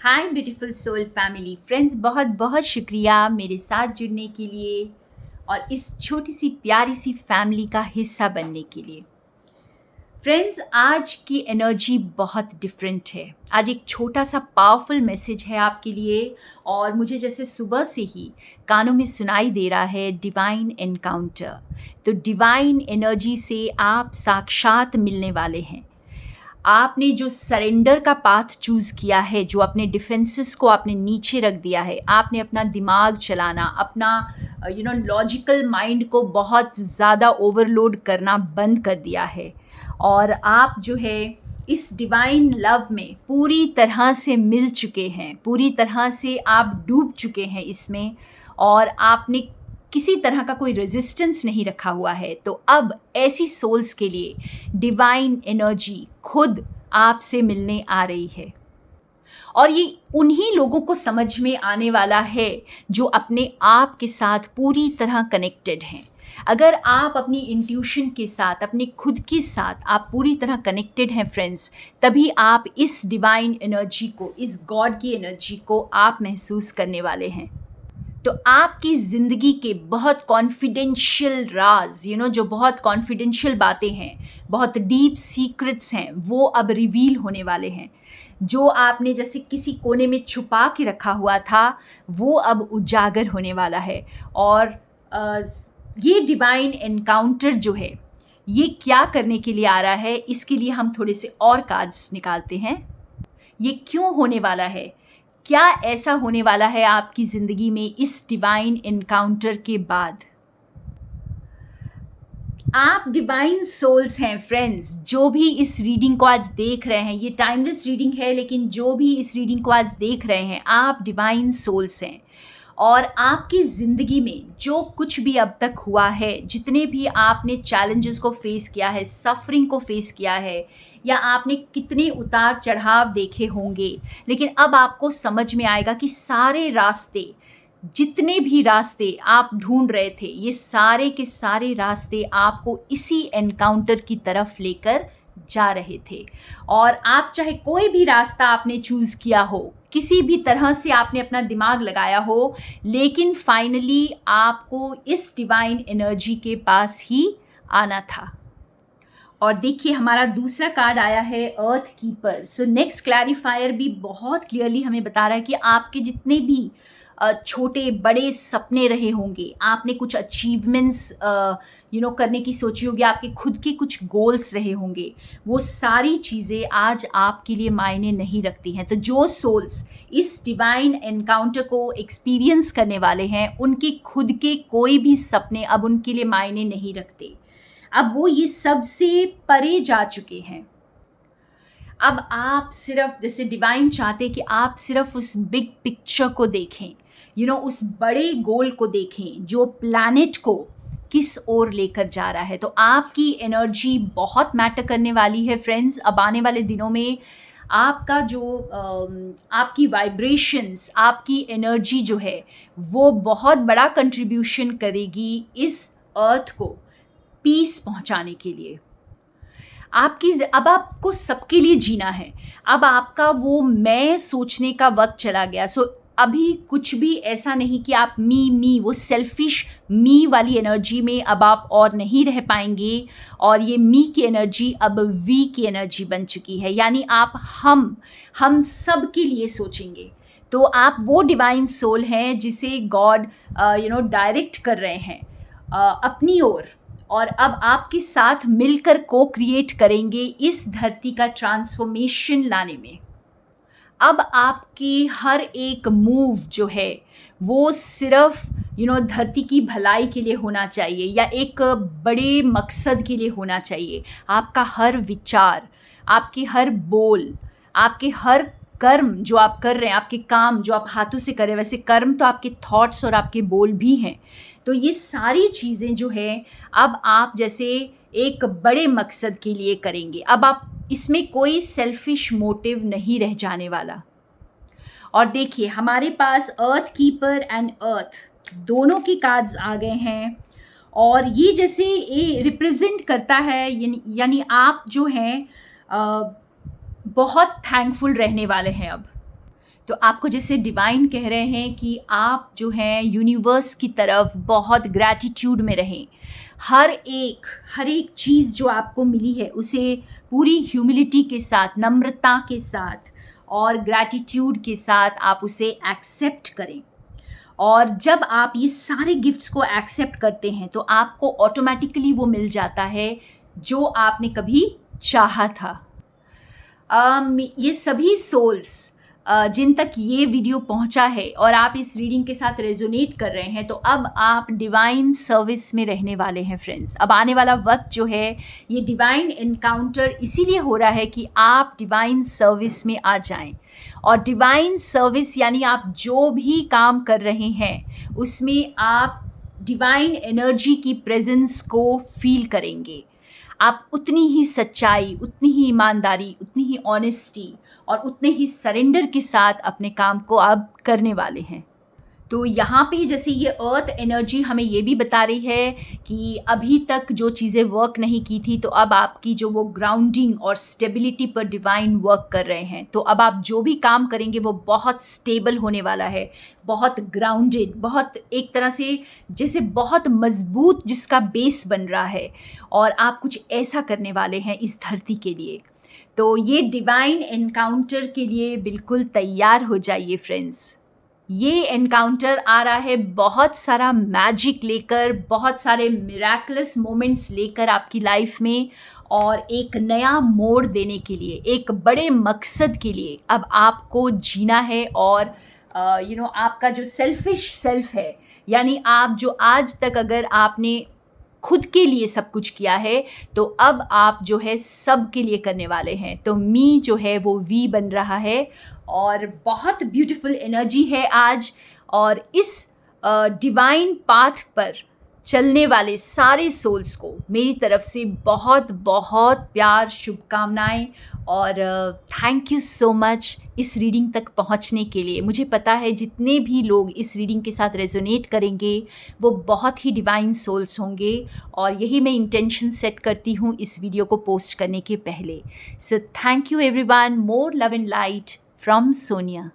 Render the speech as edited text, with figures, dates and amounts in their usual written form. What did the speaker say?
हाय beautiful soul family friends, बहुत बहुत शुक्रिया मेरे साथ जुड़ने के लिए और इस छोटी सी प्यारी सी फैमिली का हिस्सा बनने के लिए। फ्रेंड्स, आज की एनर्जी बहुत डिफरेंट है। आज एक छोटा सा पावरफुल मैसेज है आपके लिए और मुझे जैसे सुबह से ही कानों में सुनाई दे रहा है डिवाइन एनकाउंटर। तो डिवाइन एनर्जी से आप साक्षात मिलने वाले हैं। आपने जो सरेंडर का पाथ चूज़ किया है, जो अपने डिफेंसेस को आपने नीचे रख दिया है, आपने अपना दिमाग चलाना, अपना लॉजिकल माइंड को बहुत ज़्यादा ओवरलोड करना बंद कर दिया है और आप जो है इस डिवाइन लव में पूरी तरह से मिल चुके हैं, पूरी तरह से आप डूब चुके हैं इसमें और आपने किसी तरह का कोई रेजिस्टेंस नहीं रखा हुआ है। तो अब ऐसी सोल्स के लिए डिवाइन एनर्जी खुद आपसे मिलने आ रही है और ये उन्हीं लोगों को समझ में आने वाला है जो अपने आप के साथ पूरी तरह कनेक्टेड हैं। अगर आप अपनी इंट्यूशन के साथ, अपने खुद के साथ आप पूरी तरह कनेक्टेड हैं फ्रेंड्स, तभी आप इस डिवाइन एनर्जी को, इस गॉड की एनर्जी को आप महसूस करने वाले हैं। तो आपकी ज़िंदगी के बहुत कॉन्फिडेंशियल राज, जो बहुत कॉन्फिडेंशियल बातें हैं, बहुत डीप सीक्रेट्स हैं, वो अब रिवील होने वाले हैं। जो आपने जैसे किसी कोने में छुपा के रखा हुआ था, वो अब उजागर होने वाला है। और ये डिवाइन एनकाउंटर जो है, ये क्या करने के लिए आ रहा है, इसके लिए हम थोड़े से और कार्ड्स निकालते हैं। ये क्यों होने वाला है, क्या ऐसा होने वाला है आपकी ज़िंदगी में इस डिवाइन एनकाउंटर के बाद। आप डिवाइन सोल्स हैं फ्रेंड्स। जो भी इस रीडिंग को आज देख रहे हैं, ये टाइमलेस रीडिंग है, लेकिन जो भी इस रीडिंग को आज देख रहे हैं, आप डिवाइन सोल्स हैं और आपकी ज़िंदगी में जो कुछ भी अब तक हुआ है, जितने भी आपने चैलेंजेस को फेस किया है, सफरिंग को फेस किया है, या आपने कितने उतार चढ़ाव देखे होंगे, लेकिन अब आपको समझ में आएगा कि सारे रास्ते, जितने भी रास्ते आप ढूंढ रहे थे, ये सारे के सारे रास्ते आपको इसी एनकाउंटर की तरफ लेकर जा रहे थे। और आप चाहे कोई भी रास्ता आपने चूज़ किया हो, किसी भी तरह से आपने अपना दिमाग लगाया हो, लेकिन फाइनली आपको इस डिवाइन एनर्जी के पास ही आना था। और देखिए, हमारा दूसरा कार्ड आया है अर्थ कीपर। सो नेक्स्ट क्लैरिफायर भी बहुत क्लियरली हमें बता रहा है कि आपके जितने भी छोटे बड़े सपने रहे होंगे, आपने कुछ अचीवमेंट्स करने की सोची होगी, आपके खुद के कुछ गोल्स रहे होंगे, वो सारी चीज़ें आज आपके लिए मायने नहीं रखती हैं। तो जो सोल्स इस डिवाइन एनकाउंटर को एक्सपीरियंस करने वाले हैं, उनके खुद के कोई भी सपने अब उनके लिए मायने नहीं रखते। अब वो ये सबसे परे जा चुके हैं। अब आप सिर्फ, जैसे डिवाइन चाहते कि आप सिर्फ उस बिग पिक्चर को देखें, उस बड़े गोल को देखें जो प्लैनेट को किस ओर लेकर जा रहा है। तो आपकी एनर्जी बहुत मैटर करने वाली है फ्रेंड्स। अब आने वाले दिनों में आपका जो आपकी वाइब्रेशंस, आपकी एनर्जी जो है, वो बहुत बड़ा कंट्रीब्यूशन करेगी इस अर्थ को पीस पहुंचाने के लिए। अब आपको सबके लिए जीना है। अब आपका वो मैं सोचने का वक्त चला गया। सो अभी कुछ भी ऐसा नहीं कि आप मी वो सेल्फिश मी वाली एनर्जी में अब आप और नहीं रह पाएंगे और ये मी की एनर्जी अब वी की एनर्जी बन चुकी है। यानी आप हम सब के लिए सोचेंगे। तो आप वो डिवाइन सोल हैं जिसे गॉड डायरेक्ट कर रहे हैं अपनी ओर, और अब आपके साथ मिलकर को क्रिएट करेंगे इस धरती का ट्रांसफॉर्मेशन लाने में। अब आपकी हर एक मूव जो है वो सिर्फ धरती की भलाई के लिए होना चाहिए या एक बड़े मकसद के लिए होना चाहिए। आपका हर विचार, आपके हर बोल, आपके हर कर्म जो आप कर रहे हैं, आपके काम जो आप हाथों से कर रहे हैं, वैसे कर्म तो आपके थॉट्स और आपके बोल भी हैं। तो ये सारी चीज़ें जो है अब आप जैसे एक बड़े मकसद के लिए करेंगे। अब आप इसमें कोई सेल्फिश मोटिव नहीं रह जाने वाला। और देखिए, हमारे पास अर्थ कीपर एंड अर्थ दोनों की कार्ड्स आ गए हैं और ये जैसे ये रिप्रेजेंट करता है, यानी आप जो हैं बहुत थैंकफुल रहने वाले हैं अब, तो आपको जैसे डिवाइन कह रहे हैं कि आप जो हैं यूनिवर्स की तरफ बहुत ग्रैटिट्यूड में रहें। हर एक चीज़ जो आपको मिली है उसे पूरी ह्यूमिलिटी के साथ, नम्रता के साथ और ग्रैटिट्यूड के साथ आप उसे एक्सेप्ट करें। और जब आप ये सारे गिफ्ट्स को एक्सेप्ट करते हैं तो आपको ऑटोमेटिकली वो मिल जाता है जो आपने कभी चाहा था। ये सभी सोल्स जिन तक ये वीडियो पहुंचा है और आप इस रीडिंग के साथ रेजोनेट कर रहे हैं, तो अब आप डिवाइन सर्विस में रहने वाले हैं फ्रेंड्स। अब आने वाला वक्त जो है ये डिवाइन एनकाउंटर इसीलिए हो रहा है कि आप डिवाइन सर्विस में आ जाएं। और डिवाइन सर्विस यानी आप जो भी काम कर रहे हैं उसमें आप डिवाइन एनर्जी की प्रेजेंस को फील करेंगे। आप उतनी ही सच्चाई, उतनी ही ईमानदारी, उतनी ही ऑनेस्टी और उतने ही सरेंडर के साथ अपने काम को अब करने वाले हैं। तो यहाँ पे जैसे ये अर्थ एनर्जी हमें ये भी बता रही है कि अभी तक जो चीज़ें वर्क नहीं की थी, तो अब आपकी जो वो ग्राउंडिंग और स्टेबिलिटी पर डिवाइन वर्क कर रहे हैं। तो अब आप जो भी काम करेंगे वो बहुत स्टेबल होने वाला है, बहुत ग्राउंडेड, बहुत एक तरह से जैसे बहुत मजबूत जिसका बेस बन रहा है। और आप कुछ ऐसा करने वाले हैं इस धरती के लिए। तो ये डिवाइन एनकाउंटर के लिए बिल्कुल तैयार हो जाइए फ्रेंड्स। ये एनकाउंटर आ रहा है बहुत सारा मैजिक लेकर, बहुत सारे मिराकुलस मोमेंट्स लेकर आपकी लाइफ में, और एक नया मोड़ देने के लिए, एक बड़े मकसद के लिए अब आपको जीना है। और आपका जो सेल्फिश सेल्फ है, यानी आप जो आज तक अगर आपने खुद के लिए सब कुछ किया है, तो अब आप जो है सब के लिए करने वाले हैं। तो मी जो है वो वी बन रहा है और बहुत ब्यूटीफुल एनर्जी है आज। और इस डिवाइन पाथ पर चलने वाले सारे सोल्स को मेरी तरफ से बहुत बहुत प्यार, शुभकामनाएं और थैंक यू सो मच इस रीडिंग तक पहुंचने के लिए। मुझे पता है जितने भी लोग इस रीडिंग के साथ रेजोनेट करेंगे वो बहुत ही डिवाइन सोल्स होंगे, और यही मैं इंटेंशन सेट करती हूँ इस वीडियो को पोस्ट करने के पहले। So thank you everyone, more love and light from Sonia.